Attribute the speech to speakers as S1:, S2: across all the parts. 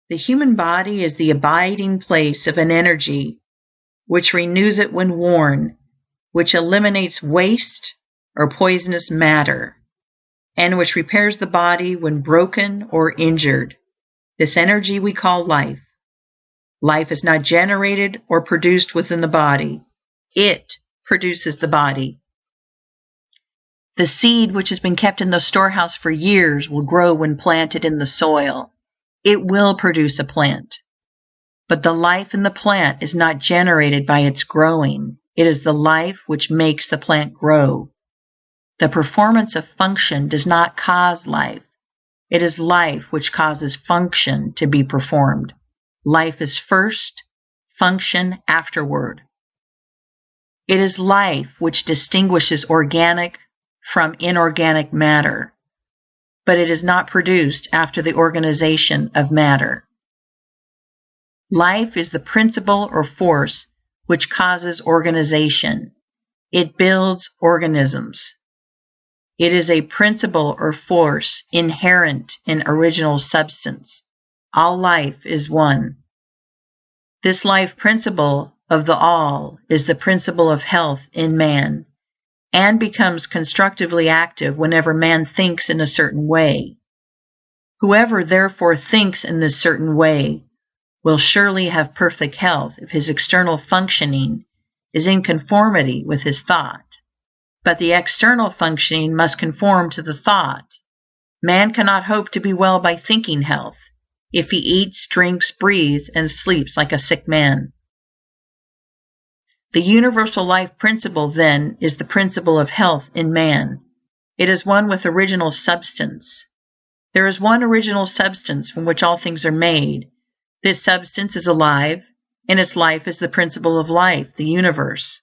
S1: The human body is the abiding place of an energy which renews it when worn, which eliminates waste or poisonous matter, and which repairs the body when broken or injured. This energy we call life. Life is not generated or produced within the body. It produces the body. The seed which has been kept in the storehouse for years will grow when planted in the soil. It will produce a plant. But the life in the plant is not generated by its growing. It is the life which makes the plant grow. The performance of function does not cause life. It is life which causes function to be performed. Life is first, function afterward. It is life which distinguishes organic from inorganic matter, but it is not produced after the organization of matter. Life is the principle or force which causes organization. It builds organisms. It is a principle or force inherent in original substance. All life is one. This life principle of the all is the principle of health in man, and becomes constructively active whenever man thinks in a certain way. Whoever therefore thinks in this certain way will surely have perfect health if his external functioning is in conformity with his thought. But the external functioning must conform to the thought. Man cannot hope to be well by thinking health, if he eats, drinks, breathes, and sleeps like a sick man. The universal life principle, then, is the principle of health in man. It is one with original substance. There is one original substance from which all things are made. This substance is alive, and its life is the principle of life, the universe.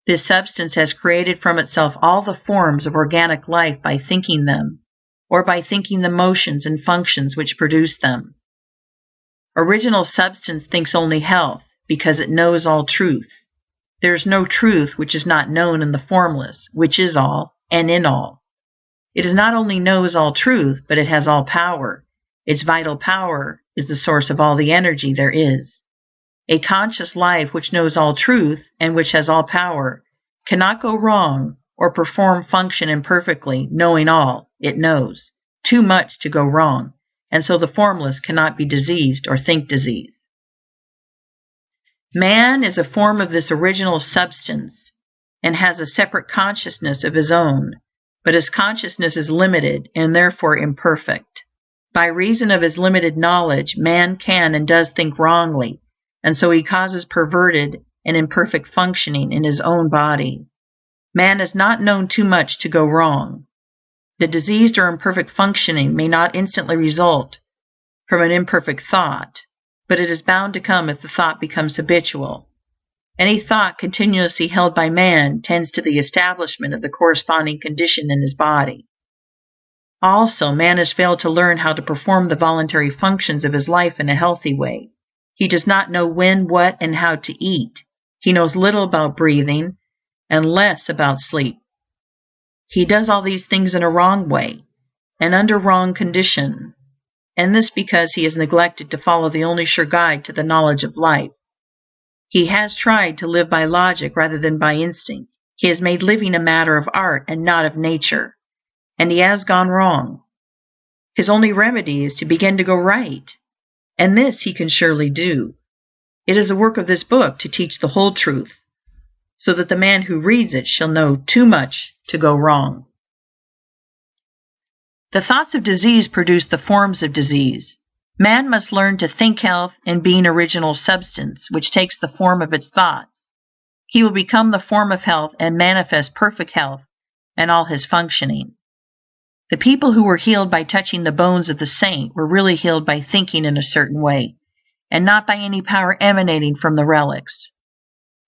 S1: This substance has created from itself all the forms of organic life by thinking them, or by thinking the motions and functions which produce them. Original substance thinks only health, because it knows all truth. There is no truth which is not known in the formless, which is all, and in all. It not only knows all truth, but it has all power. Its vital power is the source of all the energy there is. A conscious life which knows all truth, and which has all power, cannot go wrong or perform function imperfectly, knowing all it knows. Too much to go wrong, and so the formless cannot be diseased or think disease. Man is a form of this original substance, and has a separate consciousness of his own, but his consciousness is limited and therefore imperfect. By reason of his limited knowledge, man can and does think wrongly, and so he causes perverted and imperfect functioning in his own body. Man is not known too much to go wrong. The diseased or imperfect functioning may not instantly result from an imperfect thought, but it is bound to come if the thought becomes habitual. Any thought continuously held by man tends to the establishment of the corresponding condition in his body. Also, man has failed to learn how to perform the voluntary functions of his life in a healthy way. He does not know when, what, and how to eat. He knows little about breathing and less about sleep. He does all these things in a wrong way and under wrong condition, and this because he has neglected to follow the only sure guide to the knowledge of life. He has tried to live by logic rather than by instinct. He has made living a matter of art and not of nature, and he has gone wrong. His only remedy is to begin to go right, and this he can surely do. It is the work of this book to teach the whole truth, so that the man who reads it shall know too much to go wrong. The thoughts of disease produce the forms of disease. Man must learn to think health and being original substance, which takes the form of its thoughts. He will become the form of health and manifest perfect health and all his functioning. The people who were healed by touching the bones of the saint were really healed by thinking in a certain way, and not by any power emanating from the relics.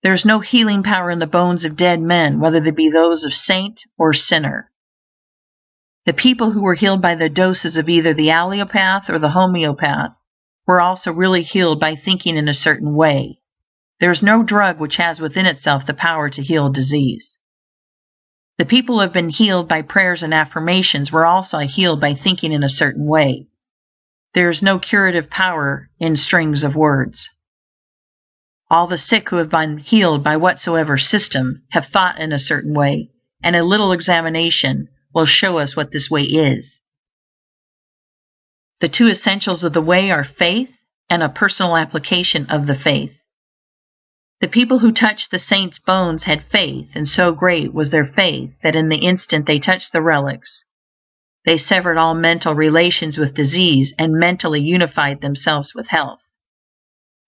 S1: There is no healing power in the bones of dead men, whether they be those of saint or sinner. The people who were healed by the doses of either the allopath or the homeopath were also really healed by thinking in a certain way. There is no drug which has within itself the power to heal disease. The people who have been healed by prayers and affirmations were also healed by thinking in a certain way. There is no curative power in strings of words. All the sick who have been healed by whatsoever system have thought in a certain way, and a little examination will show us what this way is. The two essentials of the way are faith and a personal application of the faith. The people who touched the saints' bones had faith, and so great was their faith that in the instant they touched the relics, they severed all mental relations with disease and mentally unified themselves with health.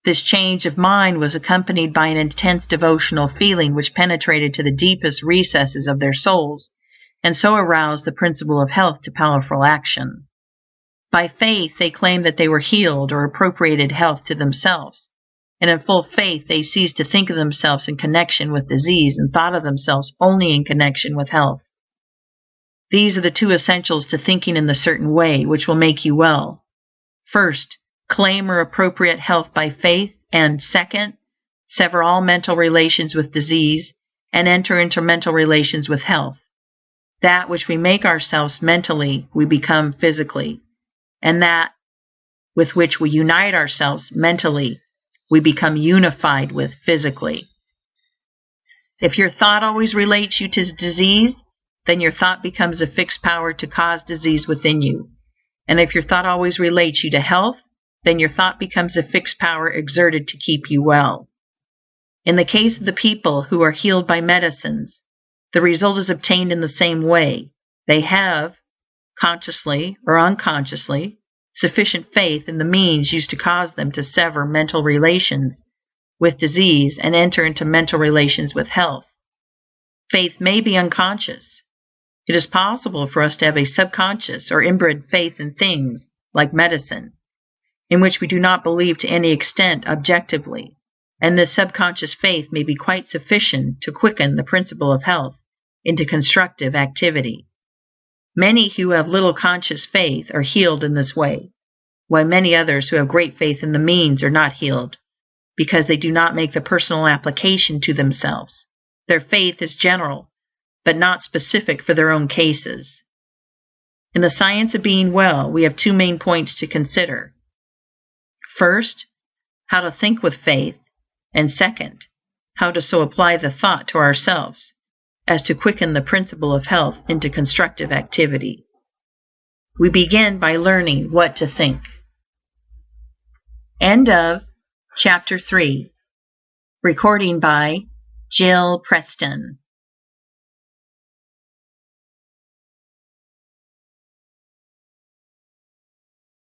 S1: This change of mind was accompanied by an intense devotional feeling which penetrated to the deepest recesses of their souls, and so aroused the principle of health to powerful action. By faith they claimed that they were healed or appropriated health to themselves, and in full faith they ceased to think of themselves in connection with disease and thought of themselves only in connection with health. These are the two essentials to thinking in the certain way which will make you well. First, claim or appropriate health by faith, and second, sever all mental relations with disease and enter into mental relations with health. That which we make ourselves mentally, we become physically, and that with which we unite ourselves mentally, we become unified with physically. If your thought always relates you to disease, then your thought becomes a fixed power to cause disease within you. And if your thought always relates you to health, then your thought becomes a fixed power exerted to keep you well. In the case of the people who are healed by medicines, the result is obtained in the same way. They have, consciously or unconsciously, sufficient faith in the means used to cause them to sever mental relations with disease and enter into mental relations with health. Faith may be unconscious. It is possible for us to have a subconscious or inbred faith in things like medicine, in which we do not believe to any extent objectively, and this subconscious faith may be quite sufficient to quicken the principle of health into constructive activity. Many who have little conscious faith are healed in this way, while many others who have great faith in the means are not healed, because they do not make the personal application to themselves. Their faith is general, but not specific for their own cases. In the science of being well, we have two main points to consider. First, how to think with faith, and second, how to so apply the thought to ourselves as to quicken the principle of health into constructive activity. We begin by learning what to think. End of Chapter 3. Recording by Jill Preston.